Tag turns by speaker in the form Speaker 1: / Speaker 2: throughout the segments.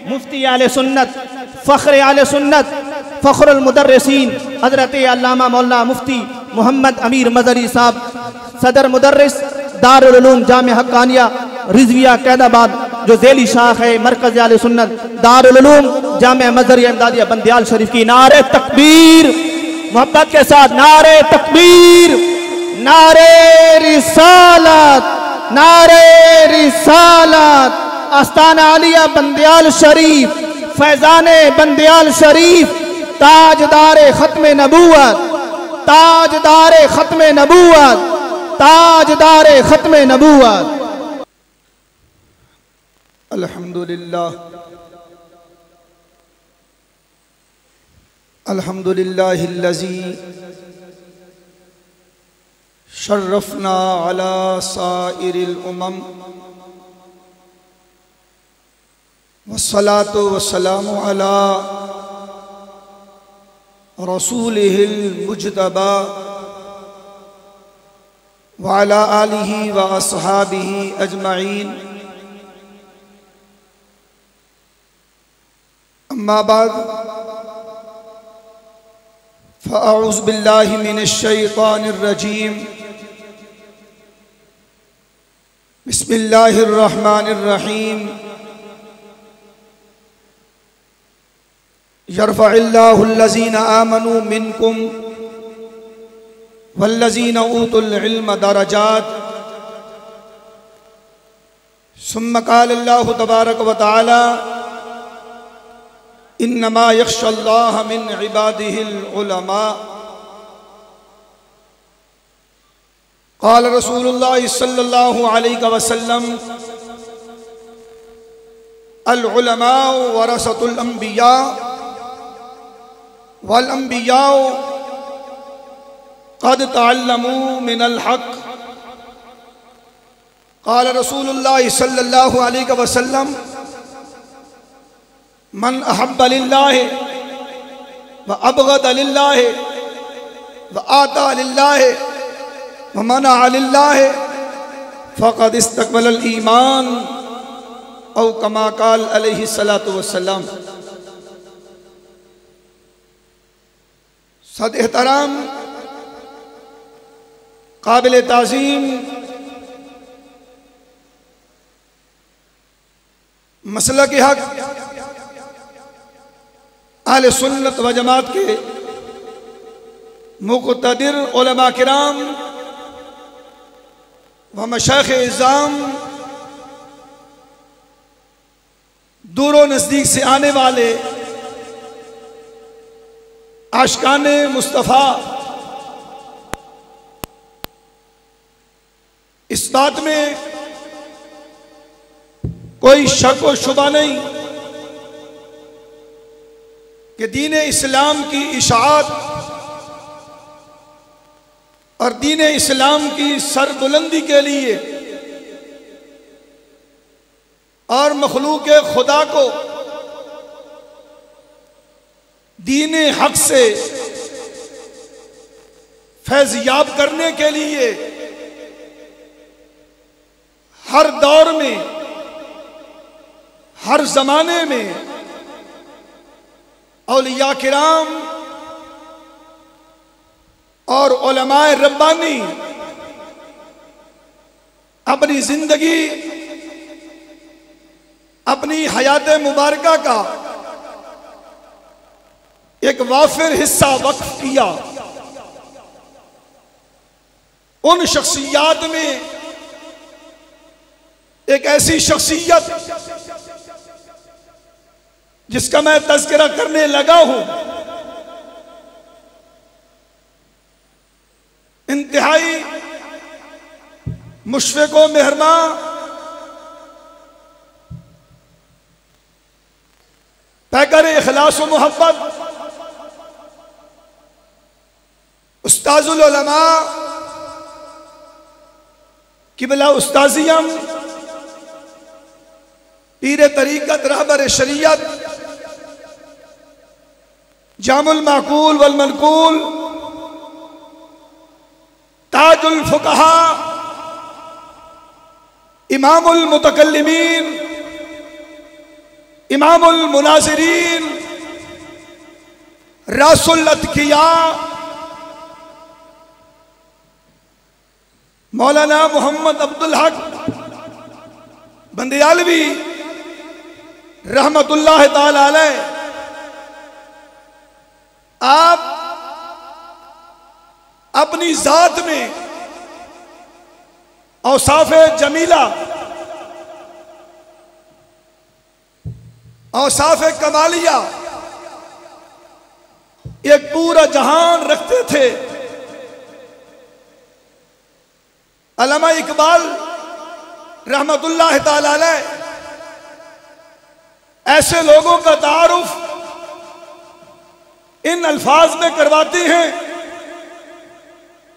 Speaker 1: مفتی اہل سنت، فخر اہل سنت، فخر المدرسین حضرت علامہ مولانا مفتی محمد امیر مظہری صاحب، صدر مدرس دارالعلوم جامعہ حقانیہ رضویہ قید آباد، جو ذیلی شاخ ہے مرکز اہل سنت دارالعلوم جامعہ مظہری امدادیہ بندیال شریف کی، نعرہ تکبیر، محبت کے ساتھ نعرہ تکبیر، نعرہ رسالت، نعرہ رسالت، آستانہ عالیہ بندیال شریف، فیضان بندیال شریف، تاجدار ختم نبوت، تاجدار ختم نبوت، تاجدار ختم نبوت۔
Speaker 2: الحمدللہ الحمدللہ الذی شرفنا علی سائر الامم والصلاة والسلام علی رسولہ المجتبی وعلی آلہ واصحابہ اجمعین، اما بعد فاعوذ باللہ من الشیطان الرجیم، بسم اللہ الرحمن الرحیم، یرفع اللہ الذین آمنوا منکم والذین اوتوا العلم درجات، ثم قال اللہ تبارک و تعالی انما یخشی اللہ من عبادہ العلماء، قال رسول اللہ صلی اللہ علیہ وسلم العلماء ورثۃ الانبیاء والانبیاء قد تعلموا من الحق، قال رسول اللہ صلی اللہ علیہ وسلم من احب للہ وابغض للہ وآتى للہ ومنع للہ فقد استقبل الایمان، او کما قال علیہ الصلاۃ والسلام۔ صد احترام قابل تعظیم مسلک حق اہل سنت و جماعت کے مقتدر علماء کرام و مشائخ اعظام، دور و نزدیک سے آنے والے عاشقان مصطفیٰ، اس بات میں کوئی شک و شبہ نہیں کہ دین اسلام کی اشاعت اور دین اسلام کی سربلندی کے لیے اور مخلوق خدا کو دین حق سے فیض یاب کرنے کے لیے ہر دور میں، ہر زمانے میں اولیاء کرام اور علماء ربانی اپنی زندگی، اپنی حیات مبارکہ کا ایک وافر حصہ وقف کیا۔ ان شخصیات میں ایک ایسی شخصیت جس کا میں تذکرہ کرنے لگا ہوں، انتہائی مشفق و مہرباں، پیکر اخلاص و محبت، استاذ العلماء، قبلہ استاذیم، پیر طریقت، رہبر شریعت، جامع المعقول والمنقول، تاج الفقہاء، امام المتکلمین، امام المناظرین، راس الاتقیاء، مولانا محمد عبدالحق بندیالوی رحمت اللہ تعالی علیہ، آپ اپنی ذات میں اوصاف جمیلہ، اوصاف کمالیہ، ایک پورا جہان رکھتے تھے۔ علامہ اقبال رحمت اللہ تعالی علیہ ایسے لوگوں کا تعارف ان الفاظ میں کرواتے ہیں۔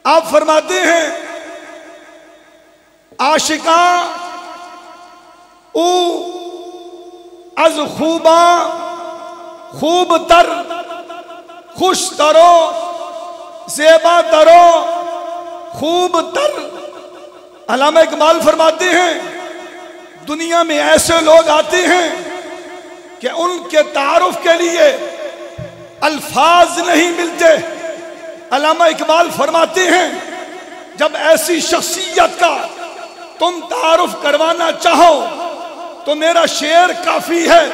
Speaker 2: آپ فرماتے ہیں عاشقاں او از خوباں خوب تر، خوش ترو زیبا ترو خوب تر۔ علامہ اقبال فرماتے ہیں دنیا میں ایسے لوگ آتے ہیں کہ ان کے تعارف کے لیے الفاظ نہیں ملتے۔ علامہ اقبال فرماتے ہیں جب ایسی شخصیت کا تم تعارف کروانا چاہو تو میرا شعر کافی ہے۔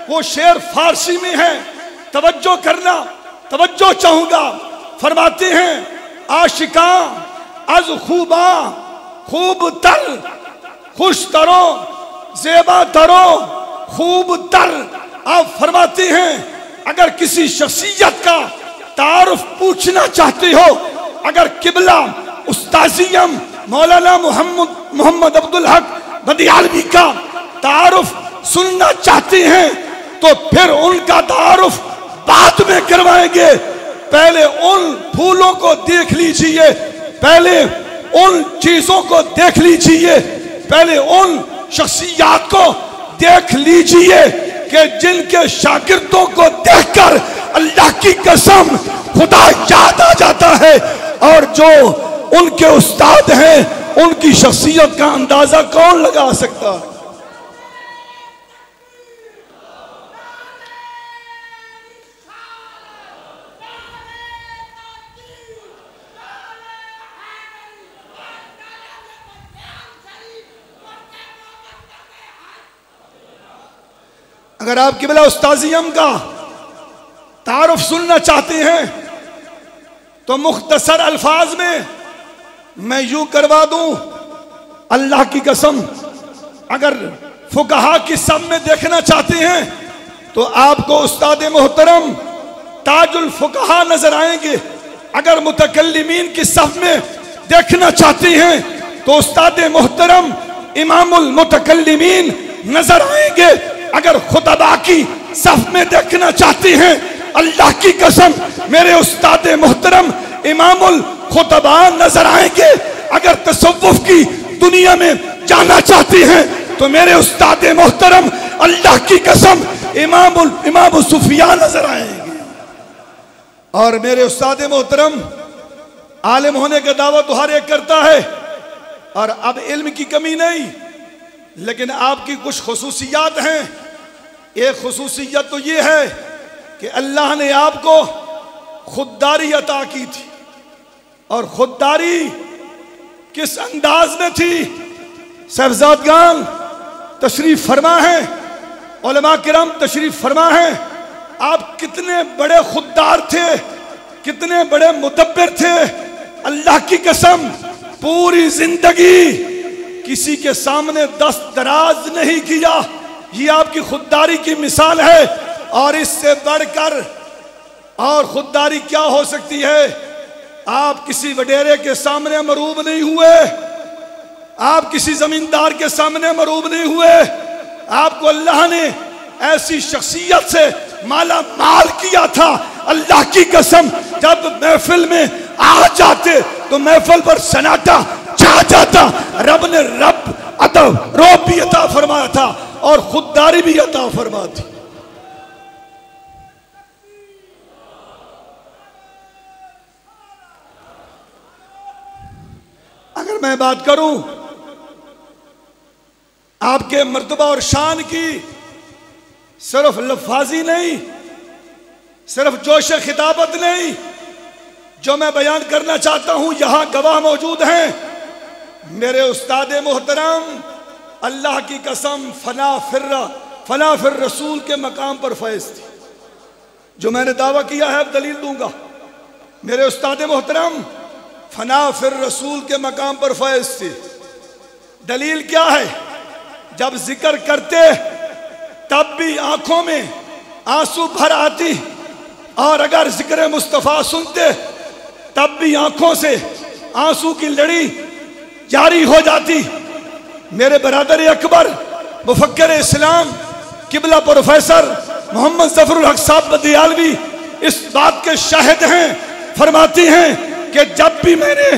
Speaker 2: وہ شعر فارسی میں ہے، توجہ کرنا، توجہ چاہوں گا۔ فرماتے ہیں عاشقاں از خوباں خوب تر، خوش ترو زیبا ترو خوب تر۔ آپ فرماتے ہیں اگر کسی شخصیت کا تعارف پوچھنا چاہتے ہو، اگر قبلہ استاذیم مولانا محمد عبدالحق بندیالوی کا تعارف سننا چاہتے ہیں تو پھر ان کا تعارف بعد میں کروائیں گے۔ پہلے ان پھولوں کو دیکھ لیجئے، پہلے ان چیزوں کو دیکھ لیجئے، پہلے ان شخصیات کو دیکھ لیجئے کہ جن کے شاگردوں کو دیکھ کر اللہ کی قسم خدا یاد آ جاتا ہے، اور جو ان کے استاد ہیں ان کی شخصیت کا اندازہ کون لگا سکتا ہے؟ اگر آپ قبلہ استاذیم کا تعارف سننا چاہتے ہیں تو مختصر الفاظ میں یوں کروا دوں، اللہ کی قسم اگر فقہا کی صف میں دیکھنا چاہتے ہیں تو آپ کو استاد محترم تاج الفقہا نظر آئیں گے۔ اگر متکلمین کی صف میں دیکھنا چاہتے ہیں تو استاد محترم امام المتکلمین نظر آئیں گے۔ اگر خطبہ کی صف میں دیکھنا چاہتے ہیں، اللہ کی قسم میرے استاد محترم امام الخطبہ نظر آئیں گے۔ اگر تصوف کی دنیا میں جانا چاہتے ہیں تو میرے استاد محترم اللہ کی قسم امام صوفیاء نظر آئیں گے۔ اور میرے استاد محترم عالم ہونے کا دعویٰ تو ہر ایک کرتا ہے، اور اب علم کی کمی نہیں، لیکن آپ کی کچھ خصوصیات ہیں۔ ایک خصوصیت تو یہ ہے کہ اللہ نے آپ کو خودداری عطا کی تھی، اور خودداری کس انداز میں تھی؟ صاحبزادگان تشریف فرما ہیں، علماء کرام تشریف فرما ہیں، آپ کتنے بڑے خوددار تھے، کتنے بڑے مدبر تھے۔ اللہ کی قسم پوری زندگی کسی کے سامنے دست دراز نہیں کیا، یہ آپ کی خودداری کی مثال ہے۔ اور اس سے بڑھ کر اور خودداری کیا ہو سکتی ہے؟ آپ کسی وڈیرے کے سامنے مروب نہیں ہوئے، آپ کسی زمیندار کے سامنے مروب نہیں ہوئے، آپ کو اللہ نے ایسی شخصیت سے مالا مال کیا تھا۔ اللہ کی قسم جب محفل میں آ جاتے تو محفل پر سناٹا چھا جاتا۔ رب نے روب بھی عطا فرمایا تھا اور خودداری بھی عطا فرما تھی۔ اگر میں بات کروں آپ کے مرتبہ اور شان کی صرف لفاظی نہیں، صرف جوش خطابت نہیں، جو میں بیان کرنا چاہتا ہوں یہاں گواہ موجود ہیں۔ میرے استاد محترم اللہ کی قسم فنا فر رسول کے مقام پر فیض تھی، جو میں نے دعویٰ کیا ہے اب دلیل دوں گا۔ میرے استاد محترم فنا فر رسول کے مقام پر فیض تھی۔ دلیل کیا ہے؟ جب ذکر کرتے تب بھی آنکھوں میں آنسو بھر آتی، اور اگر ذکر مصطفیٰ سنتے تب بھی آنکھوں سے آنسو کی لڑی جاری ہو جاتی۔ میرے برادر اکبر مفکر اسلام قبلہ پروفیسر محمد ظفر الحق صاحب بدیالوی اس بات کے شاہد ہیں، فرماتی ہیں کہ جب بھی میں نے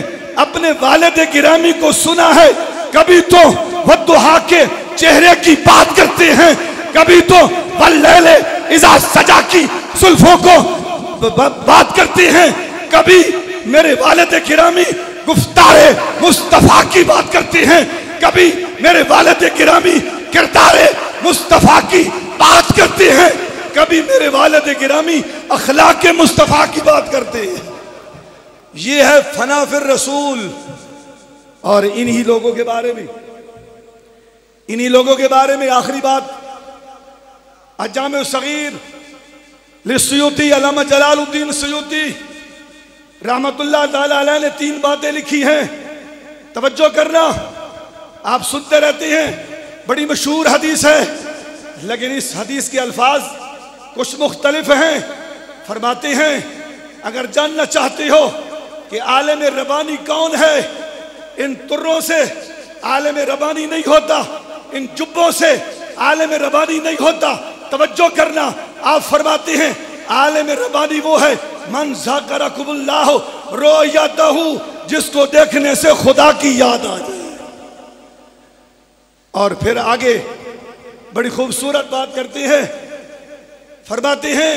Speaker 2: اپنے والد گرامی کو سنا ہے، کبھی تو والضحیٰ کے چہرے کی بات کرتے ہیں، کبھی تو واللیل اذا سجا کی زلفوں کو بات کرتے ہیں، کبھی میرے والد گرامی گفتار مصطفیٰ کی بات کرتے ہیں، کبھی میرے والد گرامی کردار مصطفیٰ کی بات کرتے ہیں، کبھی میرے والد گرامی اخلاق مصطفیٰ کی بات کرتے ہیں۔ یہ ہے فنا فر رسول۔ اور انہی لوگوں کے بارے میں آخری بات، الجامع الصغیر للسیوطی علامہ جلال الدین سیوطی رحمت اللہ تعالی علیہ نے 3 باتیں لکھی ہیں، توجہ کرنا، آپ سنتے رہتے ہیں، بڑی مشہور حدیث ہے، لیکن اس حدیث کے الفاظ کچھ مختلف ہیں۔ فرماتے ہیں اگر جاننا چاہتے ہو کہ عالم ربانی کون ہے، ان تروں سے عالم ربانی نہیں ہوتا، ان جبوں سے عالم ربانی نہیں ہوتا۔ توجہ کرنا، آپ فرماتے ہیں عالم ربانی وہ ہے من ذاکرکم اللہ رؤیتہ، جس کو دیکھنے سے خدا کی یاد آ جائے۔ اور پھر آگے بڑی خوبصورت بات کرتے ہیں، فرماتے ہیں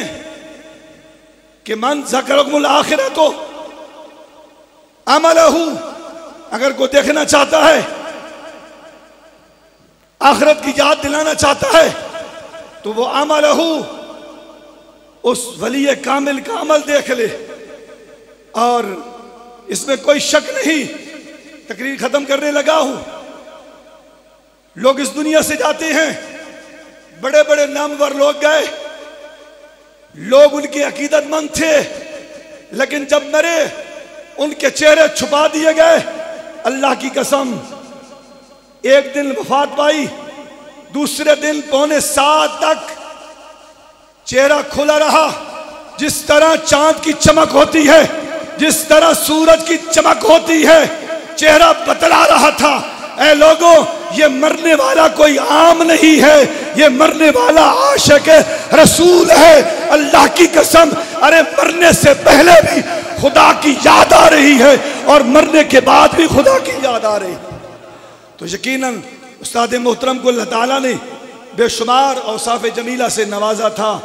Speaker 2: کہ من ذاکرکم الآخرۃ عملہ، اگر کوئی دیکھنا چاہتا ہے، آخرت کی یاد دلانا چاہتا ہے، تو وہ عملہ، اس ولی کامل کا عمل دیکھ لے۔ اور اس میں کوئی شک نہیں، تقریر ختم کرنے لگا ہوں، لوگ اس دنیا سے جاتے ہیں، بڑے بڑے نامور لوگ گئے، لوگ ان کے عقیدت مند تھے، لیکن جب مرے ان کے چہرے چھپا دیے گئے۔ اللہ کی قسم، ایک دن وفات پائی، دوسرے دن 6:45 تک چہرہ کھلا رہا، جس طرح چاند کی چمک ہوتی ہے، جس طرح سورج کی چمک ہوتی ہے، چہرہ بتلا رہا تھا۔ اے لوگوں، یہ مرنے والا کوئی عام نہیں ہے، یہ مرنے والا عاشق رسول ہے۔ اللہ کی قسم، ارے مرنے سے پہلے بھی خدا کی یاد آ رہی ہے، اور مرنے کے بعد بھی خدا کی یاد آ رہی ہے۔ تو یقیناً استاد محترم کو اللہ تعالیٰ نے بے شمار اوصاف جمیلہ سے نوازا تھا،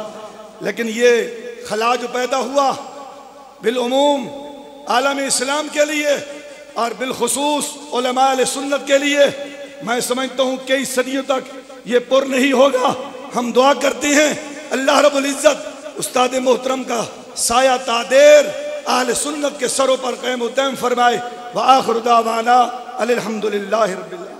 Speaker 2: لیکن یہ خلا جو پیدا ہوا بالعموم عالم اسلام کے لیے اور بالخصوص علماء اہل سنت کے لیے، میں سمجھتا ہوں کئی صدیوں تک یہ پر نہیں ہوگا۔ ہم دعا کرتے ہیں اللہ رب العزت استاد محترم کا سایہ تادیر اہل سنت کے سروں پر قائم و دائم فرمائے۔ وآخر دعوانا الحمدللہ رب العالمین۔